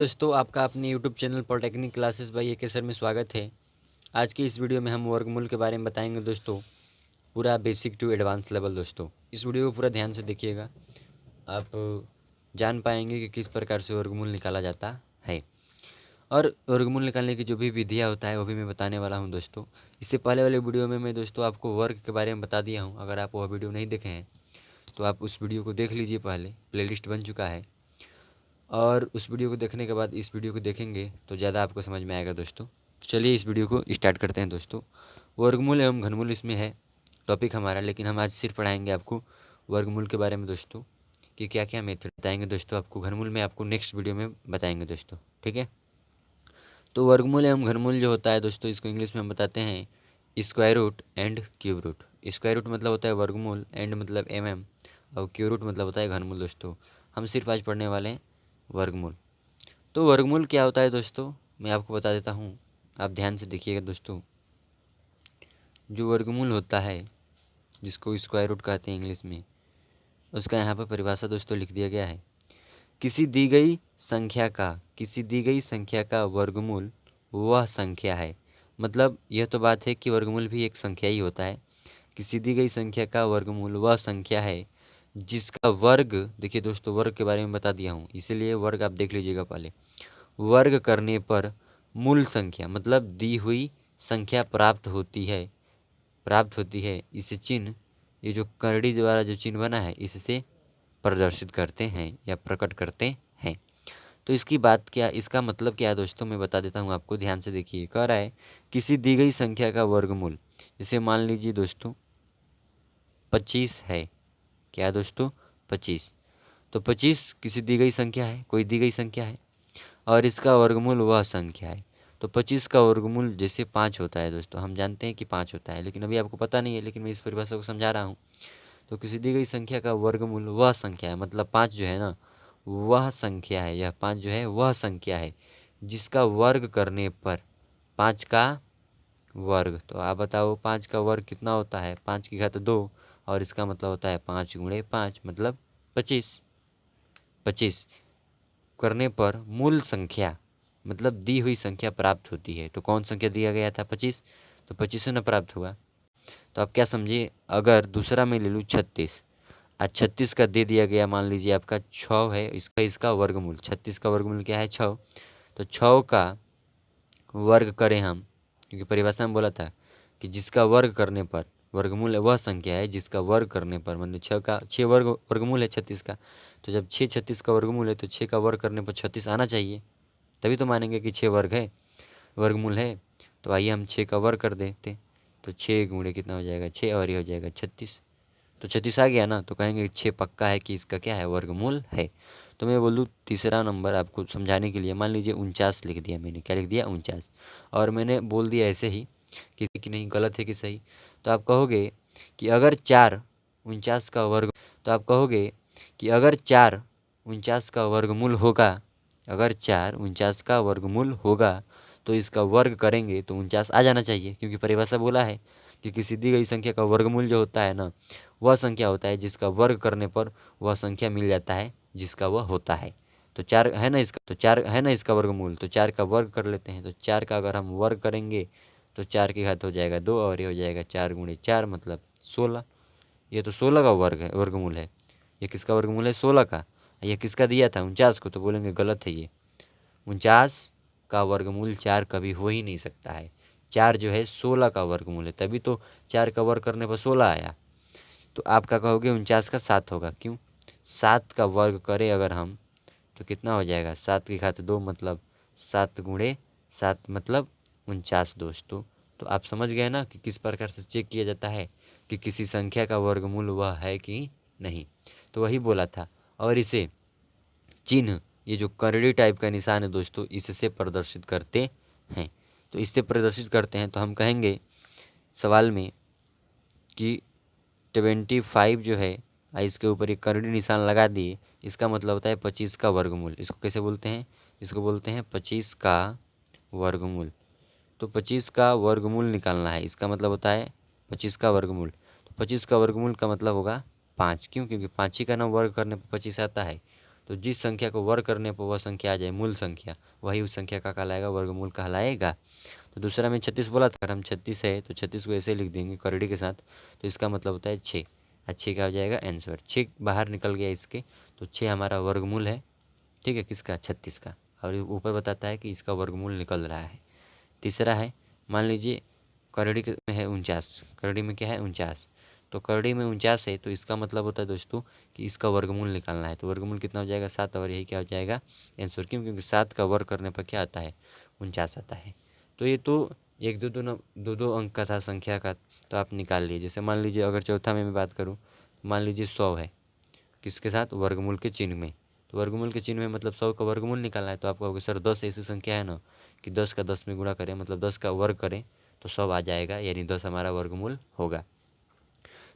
दोस्तों आपका अपने YouTube channel polytechnic classes bye AK sir में स्वागत है। आज की इस वीडियो में हम वर्गमूल के बारे में बताएंगे दोस्तों, पूरा बेसिक टू एडवांस लेवल। दोस्तों इस वीडियो को पूरा ध्यान से देखिएगा, आप जान पाएंगे कि किस प्रकार से वर्गमूल निकाला जाता है। और वर्गमूल निकालने की जो भी विधियाँ होता है वो भी मैं बताने वाला हूँ दोस्तों। इससे पहले वाले वीडियो में मैं दोस्तों आपको वर्ग के बारे में बता दिया हूँ। अगर आप वह वीडियो नहीं देखे हैं तो आप उस वीडियो को देख लीजिए, पहले प्लेलिस्ट बन चुका है। और उस वीडियो को देखने के बाद इस वीडियो को देखेंगे तो ज़्यादा आपको समझ में आएगा दोस्तों। चलिए इस वीडियो को स्टार्ट करते हैं दोस्तों। वर्गमूल एवं घनमूल इसमें है टॉपिक हमारा, लेकिन हम आज सिर्फ पढ़ाएंगे आपको वर्गमूल के बारे में दोस्तों, कि क्या क्या मेथड बताएंगे दोस्तों आपको। घनमूल में आपको नेक्स्ट वीडियो में बताएंगे दोस्तों, ठीक है। तो वर्गमूल एवं घनमूल जो होता है दोस्तों, इसको इंग्लिश में हम बताते हैं square root and cube root. Square root मतलब होता है वर्गमूल, एंड मतलब और क्यूब रूट मतलब होता है घनमूल। दोस्तों हम सिर्फ आज पढ़ने वाले हैं वर्गमूल। तो वर्गमूल क्या होता है दोस्तों, मैं आपको बता देता हूँ, आप ध्यान से देखिएगा दोस्तों। जो वर्गमूल होता है, जिसको स्क्वायर रूट कहते हैं इंग्लिश में, उसका यहाँ पर परिभाषा दोस्तों लिख दिया गया है। किसी दी गई संख्या का वर्गमूल वह संख्या है। मतलब यह तो बात है कि वर्गमूल भी एक संख्या ही होता है। किसी दी गई संख्या का वर्गमूल वह संख्या है जिसका वर्ग, देखिए दोस्तों वर्ग के बारे में बता दिया हूँ, इसीलिए वर्ग आप देख लीजिएगा पहले। वर्ग करने पर मूल संख्या मतलब दी हुई संख्या प्राप्त होती है। इसे चिन्ह, ये जो करड़ी द्वारा जो चिन्ह बना है, इससे प्रदर्शित करते हैं या प्रकट करते हैं। तो इसकी बात क्या, इसका मतलब क्या है दोस्तों, मैं बता देता हूँ आपको, ध्यान से देखिए। कह रहा है किसी दी गई संख्या का वर्गमूल, जैसे मान लीजिए दोस्तों 25 है। क्या है दोस्तों? 25। तो 25 किसी दी गई संख्या है, कोई दी गई संख्या है, और इसका वर्गमूल वह संख्या है। तो 25 का वर्गमूल जैसे 5 होता है दोस्तों, हम जानते हैं कि 5 होता है, लेकिन अभी आपको पता नहीं है, लेकिन मैं इस परिभाषा को समझा रहा हूँ। तो किसी दी गई संख्या का वर्गमूल वह संख्या है, मतलब 5 जो है ना, वह संख्या है। यह 5 जो है वह संख्या है जिसका वर्ग करने पर 5 का वर्ग, तो आप बताओ 5 का वर्ग कितना होता है? 5 की घात 2, और इसका मतलब होता है 5 गुणे 5 मतलब 25। 25 करने पर मूल संख्या मतलब दी हुई संख्या प्राप्त होती है। तो कौन संख्या दिया गया था? 25। तो 25 से न प्राप्त हुआ। तो आप क्या समझिए, अगर दूसरा मैं ले लूँ 36, आज 36 का दे दिया गया, मान लीजिए आपका 6 है, इसका वर्गमूल, 36 का वर्गमूल क्या है? 6। तो 6 का वर्ग करें हम, क्योंकि परिभाषा में बोला था कि जिसका वर्ग करने पर वर्गमूल वह संख्या है जिसका वर्ग करने पर, मतलब 6 वर्गमूल है 36 का। तो जब 6 36 का वर्गमूल है तो 6 का वर्ग करने पर 36 आना चाहिए, तभी तो मानेंगे कि 6 वर्गमूल है। तो आइए हम 6 का वर्ग कर देते। तो 6 गुणे कितना हो जाएगा? 6, और ये हो जाएगा 36। तो 36 आ गया ना, तो कहेंगे 6 पक्का है कि इसका क्या है? वर्गमूल है। तो मैं बोलूँ तीसरा नंबर आपको समझाने के लिए, मान लीजिए 49 लिख दिया मैंने। क्या लिख दिया? 49। और मैंने बोल दिया ऐसे ही कि नहीं, गलत है कि सही। तो आप कहोगे कि अगर 4 49 का वर्ग, तो आप कहोगे कि अगर 4 49 का वर्गमूल होगा, अगर 4 49 का वर्गमूल होगा तो इसका वर्ग करेंगे तो 49 आ जाना चाहिए, क्योंकि परिभाषा बोला है कि किसी दी गई संख्या का वर्गमूल जो होता है ना, वह संख्या होता है जिसका वर्ग करने पर वह संख्या मिल जाता है जिसका वह होता है। तो 4 है ना इसका वर्गमूल, तो 4 का वर्ग कर लेते हैं। तो 4 का अगर हम वर्ग करेंगे तो 4 की घात हो जाएगा 2, और ये हो जाएगा 4 गुणे 4 मतलब 16। ये तो 16 का वर्गमूल है। ये किसका वर्गमूल है? 16 का। ये किसका दिया था? 49 को। तो बोलेंगे गलत है ये। 49 का वर्गमूल 4 कभी हो ही नहीं सकता है। 4 जो है 16 का वर्गमूल है, तभी तो 4 का वर्ग करने पर 16 आया। तो आप क्या कहोगे? 49 का 7 होगा। क्यों? 7 का वर्ग करें अगर हम तो कितना हो जाएगा? 7 की घात 2 मतलब 7 गुणे 7 मतलब 49 दोस्तों। तो आप समझ गए ना कि किस प्रकार से चेक किया जाता है कि किसी संख्या का वर्गमूल वह है कि नहीं। तो वही बोला था। और इसे चिन्ह, ये जो करड़ी टाइप का निशान है दोस्तों, इससे प्रदर्शित करते हैं। तो इससे प्रदर्शित करते हैं तो हम कहेंगे सवाल में कि 25 जो है, इसके ऊपर एक करड़ी निशान लगा दिए, इसका मतलब होता है 25 का वर्गमूल। इसको कैसे बोलते हैं? इसको बोलते हैं 25 का वर्गमूल। तो 25 का वर्गमूल निकालना है, इसका मतलब होता है 25 का वर्गमूल। तो 25 का वर्गमूल का मतलब होगा 5। क्यों? क्योंकि 5 ही का ना वर्ग करने पर 25 आता है। तो जिस संख्या को वर्ग करने पर वह संख्या आ जाए मूल संख्या, वही उस संख्या का कहलाएगा, वर्गमूल कहलाएगा। तो दूसरा में 36 बोला था, अगर हम 36 है तो 36 को ऐसे लिख देंगे करड़ी के साथ, तो इसका मतलब होता है 6। अच्छे क्या हो जाएगा आंसर, 6 बाहर निकल गया इसके, तो 6 हमारा वर्गमूल है, ठीक है, किसका 36 का, और ऊपर बताता है कि इसका वर्गमूल निकल रहा है। तीसरा है, मान लीजिए करड़ी में है 49, करड़ी में क्या है 49, तो करड़ी में 49 है, तो इसका मतलब होता है दोस्तों कि इसका वर्गमूल निकालना है। तो वर्गमूल कितना हो जाएगा 7, और यही क्या हो जाएगा आंसर, क्यों, क्योंकि 7 का वर्ग करने पर क्या आता है 49 आता है। तो ये तो एक दो अंक का था संख्या का, तो आप निकाल लिए। जैसे मान लीजिए अगर चौथा में मैं बात करूँ, मान लीजिए 100 है, किसके साथ, वर्गमूल के चिन्ह में। तो वर्गमूल के चिन्ह में मतलब 100 का वर्गमूल निकालना है, तो आप कहोगे सर 10 ऐसी संख्या है ना कि 10 का 10 में गुणा करें, मतलब 10 का वर्ग करें तो 100 आ जाएगा, यानी 10 हमारा वर्गमूल होगा।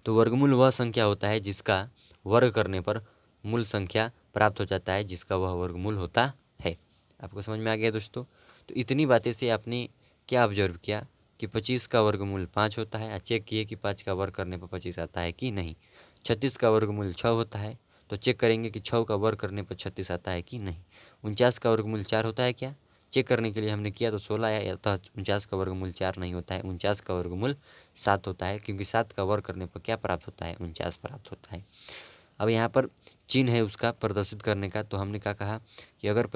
तो वर्गमूल वह संख्या होता है जिसका वर्ग करने पर मूल संख्या प्राप्त हो जाता है, जिसका वह वर्गमूल होता है। आपको समझ में आ गया दोस्तों। तो इतनी बातें से आपने क्या ऑब्जर्व किया कि 25 का वर्गमूल 5 होता है, चेक किए कि 5 का वर्ग करने पर 25 आता है कि नहीं। 36 का वर्गमूल 6 होता है, तो चेक करेंगे कि 6 का वर्ग करने पर 36 आता है कि नहीं। 49 का वर्गमूल 4 होता है क्या, चेक करने के लिए हमने किया तो 16 आया, अतः 49 का वर्गमूल 4 नहीं होता है, 49 का वर्गमूल 7 होता है, क्योंकि 7 का वर्ग करने पर क्या प्राप्त होता है 49 प्राप्त होता है। अब यहाँ पर चिन्ह है उसका प्रदर्शित करने का, तो हमने क्या कहा कि अगर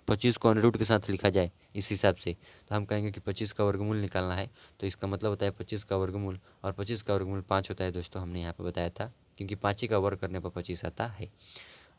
25 को अंडर रूट के साथ लिखा जाए इस हिसाब से, तो हम कहेंगे कि 25 का वर्गमूल निकालना है, तो इसका मतलब होता है 25 का वर्गमूल, और 25 का वर्गमूल 5 होता है दोस्तों, हमने यहाँ पर बताया था, क्योंकि 5 ही का वर्ग करने पर 25 आता है।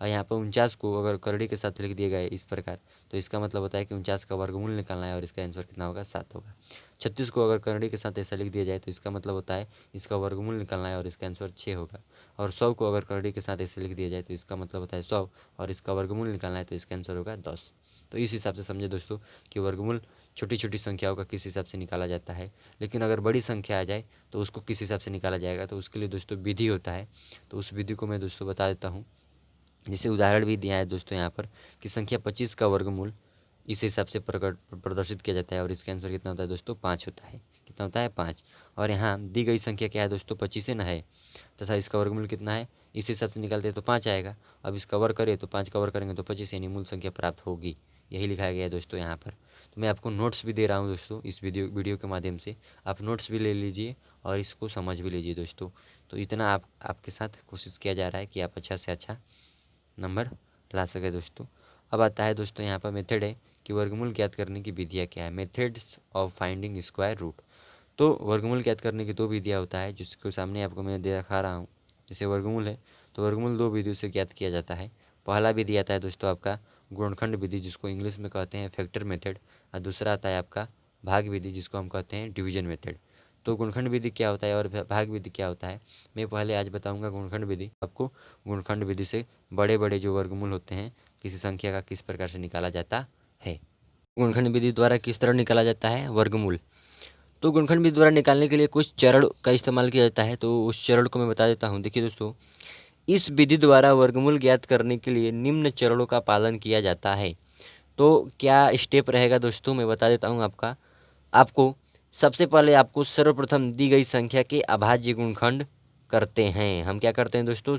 और यहाँ पर 49 को अगर करड़ी के साथ लिख दिया गया इस प्रकार, तो इसका मतलब होता है कि 49 का वर्गमूल निकालना है, और इसका आंसर कितना होगा 7 होगा। 36 को अगर करड़ी के साथ ऐसा लिख दिया जाए तो इसका मतलब होता है इसका वर्गमूल निकालना है, और इसका आंसर 6 होगा। और 100 को अगर करड़ी के साथ ऐसे लिख दिया जाए तो इसका मतलब होता है 100, और इसका वर्गमूल निकालना है, तो इसका आंसर होगा 10। तो इस हिसाब से समझे दोस्तों कि वर्गमूल छोटी छोटी संख्याओं का किस हिसाब से निकाला जाता है, लेकिन अगर बड़ी संख्या आ जाए तो उसको किस हिसाब से निकाला जाएगा, तो उसके लिए दोस्तों विधि होता है। तो उस विधि को मैं दोस्तों बता देता हूँ। जैसे उदाहरण भी दिया है दोस्तों यहाँ पर कि संख्या 25 का वर्गमूल इस हिसाब से प्रदर्शित किया जाता है, और इसका आंसर कितना होता है दोस्तों 5 होता है। कितना होता है 5। और यहाँ दी गई संख्या क्या है दोस्तों 25 है ना है, तथा इसका वर्गमूल कितना है, इस हिसाब से निकालते हैं तो 5 आएगा। अब इसका वर्ग करें तो 5 का वर्ग करेंगे तो 25, यानी मूल संख्या प्राप्त होगी। यही लिखाया गया है दोस्तों यहाँ पर। तो मैं आपको नोट्स भी दे रहा हूँ दोस्तों इस वीडियो के माध्यम से, आप नोट्स भी ले लीजिए और इसको समझ भी लीजिए दोस्तों। तो इतना आपके साथ कोशिश किया जा रहा है कि आप अच्छा से अच्छा नंबर ला सके दोस्तों। अब आता है दोस्तों यहाँ पर मेथड है कि वर्गमूल ज्ञात करने की विधियाँ क्या है, methods of finding square root. तो वर्गमूल ज्ञात करने की दो विधियाँ होता है, जिसको सामने आपको मैं दिखा रहा हूँ। जैसे वर्गमूल है तो वर्गमूल दो विधियों से ज्ञात किया जाता है। पहला विधि आता है दोस्तों आपका गुणनखंड विधि, जिसको इंग्लिश में कहते हैं फैक्टर मेथड, और दूसरा आता है आपका भाग विधि, जिसको हम कहते हैं डिवीजन मेथड। तो गुणनखंड विधि क्या होता है और भाग विधि क्या होता है, मैं पहले आज बताऊंगा गुणनखंड विधि आपको। गुणनखंड विधि से बड़े बड़े जो वर्गमूल होते हैं किसी संख्या का किस प्रकार से निकाला जाता है। गुणनखंड विधि द्वारा किस तरह निकाला जाता है वर्गमूल। तो गुणनखंड विधि द्वारा निकालने के लिए कुछ चरण का इस्तेमाल किया जाता है, तो उस चरण को मैं बता देता हूँ। देखिए दोस्तों, इस विधि द्वारा वर्गमूल ज्ञात करने के लिए निम्न चरणों का पालन किया जाता है। तो क्या स्टेप रहेगा दोस्तों, मैं बता देता हूँ आपको सबसे पहले आपको सर्वप्रथम दी गई संख्या के अभाज्य गुणनखंड करते हैं। हम क्या करते हैं दोस्तों,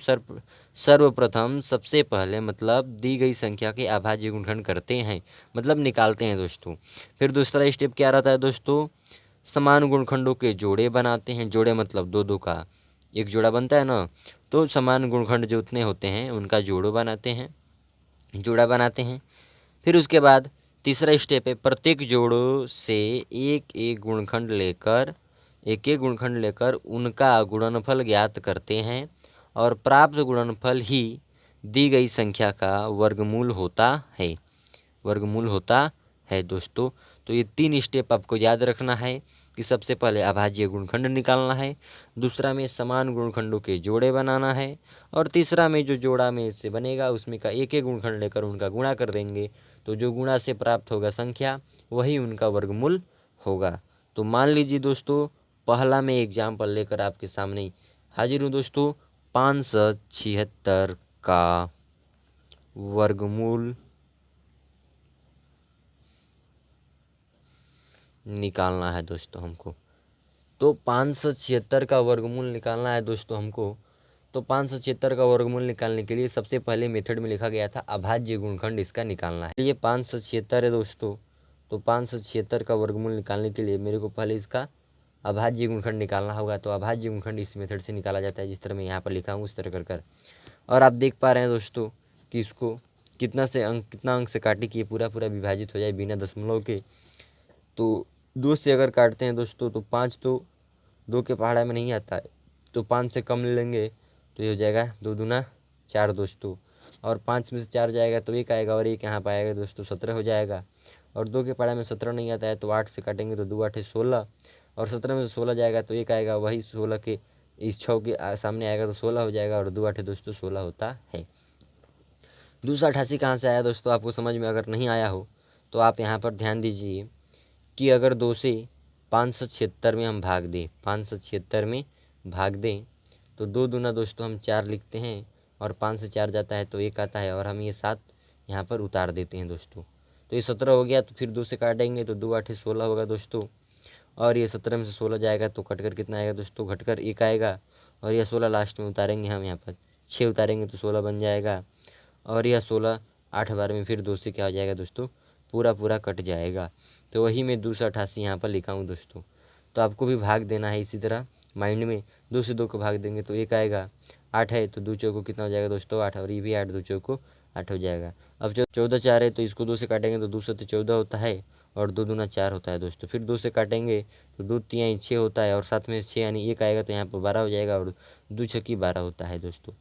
सर्वप्रथम सबसे पहले मतलब दी गई संख्या के अभाज्य गुणनखंड करते हैं, मतलब निकालते हैं दोस्तों। फिर दूसरा स्टेप क्या रहता है दोस्तों, समान गुणनखंडों के जोड़े बनाते हैं। जोड़े मतलब दो दो का एक जोड़ा बनता है ना, तो समान गुणनखंड जो उतने होते हैं उनका जोड़ा बनाते हैं। फिर उसके बाद तीसरा स्टेप है प्रत्येक जोड़ों से एक एक गुणनखंड लेकर उनका गुणनफल ज्ञात करते हैं, और प्राप्त गुणनफल ही दी गई संख्या का वर्गमूल होता है दोस्तों। तो ये 3 स्टेप आपको याद रखना है कि सबसे पहले अभाज्य गुणनखंड निकालना है, दूसरा में समान गुणनखंडों के जोड़े बनाना है, और तीसरा में जो जोड़ा में से बनेगा उसमें का एक एक गुणनखंड लेकर उनका गुणा कर देंगे, तो जो गुणा से प्राप्त होगा संख्या वही उनका वर्गमूल होगा। तो मान लीजिए दोस्तों, पहला मैं एग्जाम्पल लेकर आपके सामने हाजिर हूँ दोस्तों। 576 का वर्गमूल निकालना है दोस्तों हमको। तो 576 का वर्गमूल निकालना है दोस्तों हमको। तो 576 का वर्गमूल निकालने के लिए सबसे पहले मेथड में लिखा गया था अभाज्य गुणनखंड इसका निकालना है। ये 576 है दोस्तों, तो 576 का वर्गमूल निकालने के लिए मेरे को पहले इसका अभाज्य गुणनखंड निकालना होगा। तो अभाज्य गुणनखंड इस मेथड से निकाला जाता है, जिस तरह मैं यहाँ पर लिखा हूँ उस तरह कर और आप देख पा रहे हैं दोस्तों कि इसको कितना अंक से काटे कि ये पूरा विभाजित हो जाए बिना दशमलव के। तो 2 से अगर काटते हैं दोस्तों तो 5 तो 2 के पहाड़ा में नहीं आता है, तो 5 से कम ले लेंगे तो ये हो जाएगा 2 दूना 4 दोस्तों, और 5 में से 4 जाएगा तो 1 आएगा, और 1 यहाँ पर आएगा दोस्तों 17 हो जाएगा। और 2 के पहाड़ा में 17 नहीं आता है तो 8 से काटेंगे तो 2 8 16, और 17 में से 16 जाएगा तो 1 आएगा, वही 16 के इस 6 के सामने आएगा तो 16 हो जाएगा, और 2 8 दोस्तों 16 होता है। 288 कहाँ से आया दोस्तों, आपको समझ में अगर नहीं आया हो तो आप यहाँ पर ध्यान दीजिए कि अगर 2 से 576 में हम भाग दें, 576 में भाग दें तो 2 दूना दोस्तों हम 4 लिखते हैं, और 5 से 4 जाता है तो 1 आता है, और हम ये 7 यहाँ पर उतार देते हैं दोस्तों। तो ये 17 हो गया, तो फिर 2 से काटेंगे तो 2 8 16 होगा दोस्तों, और ये 17 में से 16 जाएगा तो कटकर कितना आएगा दोस्तों, घटकर 1 आएगा, और यह 16 लास्ट में उतारेंगे हम यहाँ पर 6 उतारेंगे तो 16 बन जाएगा, और यह 16 8 बार में फिर 2 से क्या हो जाएगा दोस्तों, पूरा कट जाएगा। तो वही मैं 288 यहाँ पर लिखा हूँ दोस्तों। तो आपको भी भाग देना है इसी तरह माइंड में, 2 से 2 को भाग देंगे तो 1 आएगा, 8 है तो 2 चौको कितना हो जाएगा दोस्तों 8, और ये भी 8 2 चौको 8 हो जाएगा। अब जो 14 4 है तो इसको 2 से काटेंगे तो 2 से 14 होता है, और 2 दूना 4 होता है दोस्तों। फिर 2 से काटेंगे तो 2 3 6 होता है, और साथ में 6 यानी 1 आएगा तो यहाँ पर 12 हो जाएगा, और 2 छक्की 12 होता है दोस्तों।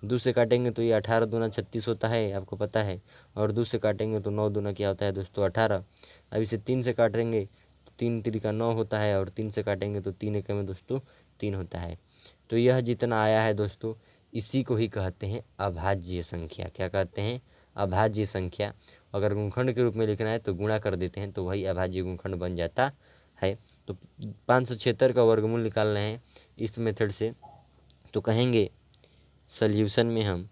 2 से काटेंगे तो ये 18 दूना 36 होता है, आपको पता है, और 2 से काटेंगे तो 9 दूना क्या होता है दोस्तों 18। अब इसे 3 से काटेंगे तो 3 3 9 होता है, और 3 से काटेंगे तो 3 1 में दोस्तों 3 होता है। तो यह जितना आया है दोस्तों इसी को ही कहते हैं अभाज्य संख्या। क्या कहते हैं, अभाज्य संख्या। अगर गुणनखंड के रूप में लिखना है तो गुणा कर देते हैं तो वही अभाज्य गुणनखंड बन जाता है। तो 576 का वर्गमूल निकालना है इस मेथड से, तो कहेंगे सॉल्यूशन में हम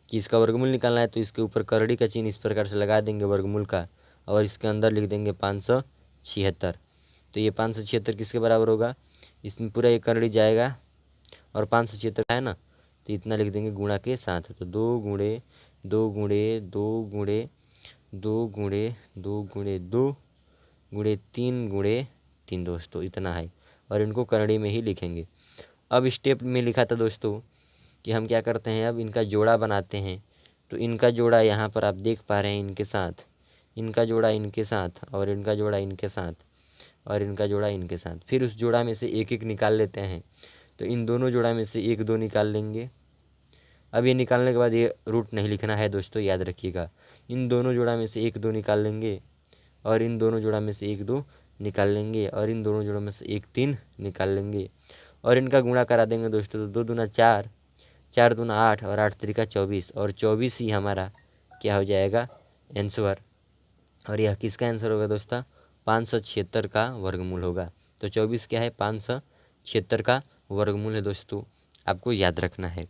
कि इसका वर्गमूल निकालना है तो इसके ऊपर करड़ी का चिन्ह इस प्रकार से लगा देंगे वर्गमूल का, और इसके अंदर लिख देंगे 576। तो ये 576 किसके बराबर होगा, इसमें पूरा ये करड़ी जाएगा, और 576 है ना, तो इतना लिख देंगे गुणा के साथ। तो 2 गुणे 2 गुणे 2 गुणे 2 गुणे 2 गुणे 2 गुणे 3 गुणे 3 दोस्तों, इतना है, और इनको करड़ी में ही लिखेंगे। अब स्टेप में लिखा था दोस्तों कि हम क्या करते हैं, अब इनका जोड़ा बनाते हैं। तो इनका जोड़ा यहाँ पर आप देख पा रहे हैं, इनके साथ, इनका जोड़ा इनके साथ, और इनका जोड़ा इनके साथ, और इनका जोड़ा इनके साथ। फिर उस जोड़ा में से एक एक निकाल लेते हैं। तो इन दोनों जोड़ा में से 1 2 निकाल लेंगे। अब ये निकालने के बाद ये रूट नहीं लिखना है दोस्तों, याद रखिएगा। इन दोनों जोड़ा में से 1 2 निकाल लेंगे, और इन दोनों जोड़ा में से 1 2 निकाल लेंगे, और इन दोनों जोड़ों में से 1 3 निकाल लेंगे, और इनका गुणा करा देंगे दोस्तों। तो 2 दूना 4 4 दूना 8, और 8 त्रिका 24, और 24 ही हमारा क्या हो जाएगा आंसर। और यह किसका आंसर होगा दोस्तों, 576 का वर्गमूल होगा। तो 24 क्या है, 576 का वर्गमूल है दोस्तों, आपको याद रखना है।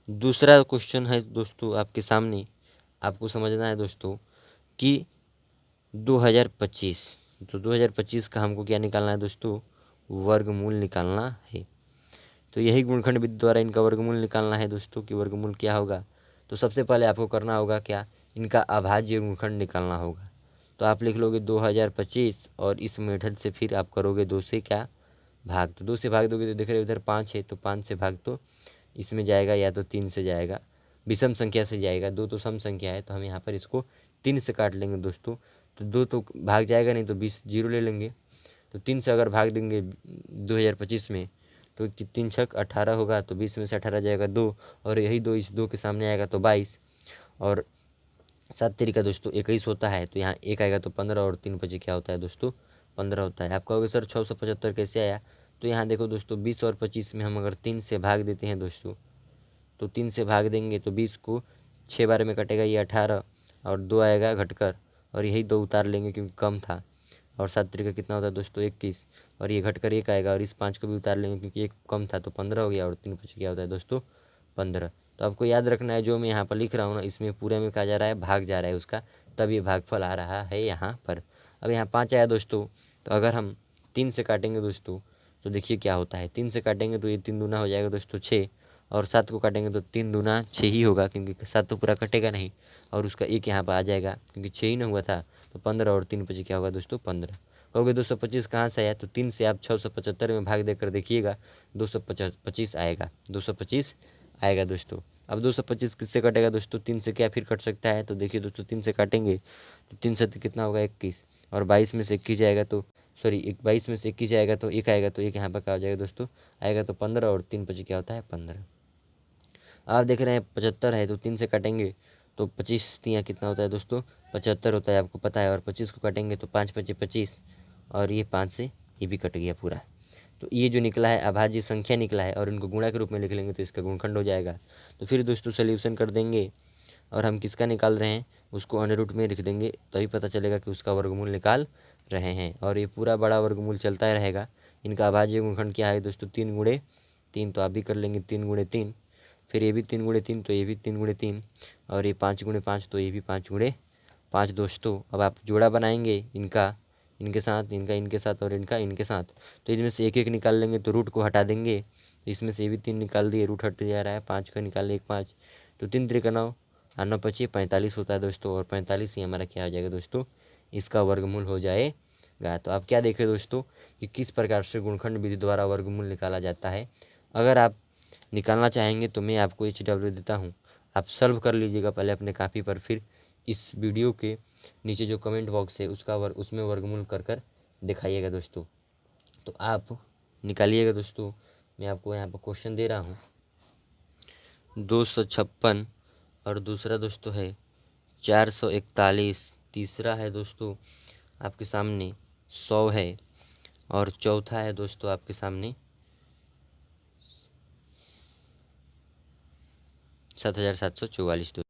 दूसरा क्वेश्चन है दोस्तों आपके सामने, आपको समझना है दोस्तों कि 2025, तो 2025 का हमको क्या निकालना है दोस्तों, वर्गमूल निकालना है। तो यही गुणनखंड विधि द्वारा इनका वर्गमूल निकालना है दोस्तों कि वर्गमूल क्या होगा। तो सबसे पहले आपको करना होगा क्या, इनका अभाज्य गुणनखंड निकालना होगा। तो आप लिख लोगे 2025, और इस मेथड से फिर आप करोगे 2 से क्या भाग। तो 2 से भाग दोगे तो देख रहे हो उधर 5 है, तो 5 से भाग तो इसमें जाएगा, या तो 3 से जाएगा, विषम संख्या से जाएगा। 2 तो सम संख्या है, तो हम यहाँ पर इसको 3 से काट लेंगे दोस्तों। तो 2 तो भाग जाएगा नहीं, तो 20 जीरो ले लेंगे। तो 3 से अगर भाग देंगे 2025 में तो 3 छक 18 होगा, तो 20 में से 18 जाएगा 2, और यही 2 इस 2 के सामने आएगा तो 22, और 7 तरीका दोस्तों 21 होता है। तो यहाँ 1 आएगा तो 15, और 3 बजे क्या होता है दोस्तों 15 होता है। आप कहोगे सर 675 कैसे आया, तो यहाँ देखो दोस्तों 20 और 25 में हम अगर 3 से भाग देते हैं दोस्तों, तो 3 से भाग देंगे तो 20 को 6 बार में कटेगा, ये 18, और 2 आएगा घटकर, और यही 2 उतार लेंगे क्योंकि कम था, और 7 तरीका कितना होता है दोस्तों 21, और ये घटकर 1 आएगा, और इस 5 को भी उतार लेंगे क्योंकि 1 कम था तो 15 हो गया, और 3 बचे क्या होता है दोस्तों 15। तो आपको याद रखना है जो मैं यहाँ पर लिख रहा हूँ ना, इसमें पूरे में कहा जा रहा है भाग जा रहा है उसका, तब ये भागफल आ रहा है यहाँ पर। अब यहाँ 5 आया दोस्तों, तो अगर हम 3 से काटेंगे दोस्तों तो देखिए क्या होता है। 3 से काटेंगे तो ये 3 दूना हो जाएगा दोस्तों 6, और 7 को काटेंगे तो 3 दूना 6 ही होगा, क्योंकि 7 तो पूरा कटेगा नहीं, और उसका 1 यहाँ पर आ जाएगा क्योंकि 6 ही ना हुआ था। तो 15 और 3 25 क्या होगा दोस्तों 15। कहोगे 225 कहाँ से आया, तो 3 से आप 675 में भाग देकर देखिएगा 225 आएगा, 225 आएगा दोस्तों। अब 225 किससे कटेगा दोस्तों, 3 से क्या फिर कट सकता है, तो देखिए दोस्तों 3 से काटेंगे तो 3 से कितना होगा 21, और 22 में से 21 जाएगा तो सॉरी 22 में से 21 जाएगा तो 1 आएगा, तो 1 यहाँ पर क्या हो जाएगा दोस्तों आएगा तो 15, और 3 25 क्या होता है 15। आप देख रहे हैं 75 है तो 3 से काटेंगे तो 25 तियाँ कितना होता है दोस्तों 75 होता है, आपको पता है। और 25 को काटेंगे तो 5 25 25, और ये 5 से ये भी कट गया पूरा। तो ये जो निकला है अभाज्य संख्या निकला है, और इनको गुणा के रूप में लिख लेंगे तो इसका गुणनखंड हो जाएगा। तो फिर दोस्तों सोल्यूशन कर देंगे, और हम किसका निकाल रहे हैं उसको अंडर रूट में लिख देंगे, तभी पता चलेगा कि उसका वर्गमूल निकाल रहे हैं। और ये पूरा बड़ा वर्गमूल चलता रहेगा। इनका अभाज्य गुणनखंड क्या है दोस्तों 3 गुणे 3, तो आप भी कर लेंगे 3 गुणे 3, फिर ये भी 3 गुणे 3 तो ये भी 3 गुणे 3, और ये 5 गुणे 5 तो ये भी 5 गुणे 5 दोस्तों। अब आप जोड़ा बनाएंगे इनका इनके साथ, इनका इनके साथ, और इनका इनके साथ, तो इसमें से एक एक निकाल लेंगे तो रूट को हटा देंगे, तो इसमें से ये भी 3 निकाल दिए, रूट हट जा रहा है, 5 का निकाले 1 5, तो 3 3 का 9 और 9 25 45 होता है दोस्तों, और 45 ही हमारा क्या हो जाएगा दोस्तों इसका वर्गमूल हो जाएगा। तो आप क्या देखें दोस्तों कि किस प्रकार से गुणनखंड विधि द्वारा वर्गमूल निकाला जाता है। अगर आप निकालना चाहेंगे तो मैं आपको HW देता हूँ, आप सॉल्व कर लीजिएगा पहले अपने कापी पर, फिर इस वीडियो के नीचे जो कमेंट बॉक्स है उसमें वर्गमूल कर कर दिखाइएगा दोस्तों। तो आप निकालिएगा दोस्तों। मैं आपको यहाँ पर क्वेश्चन दे रहा हूँ 256, और दूसरा दोस्तों है 441, तीसरा है दोस्तों आपके सामने 100 है, और चौथा है दोस्तों आपके सामने 7744।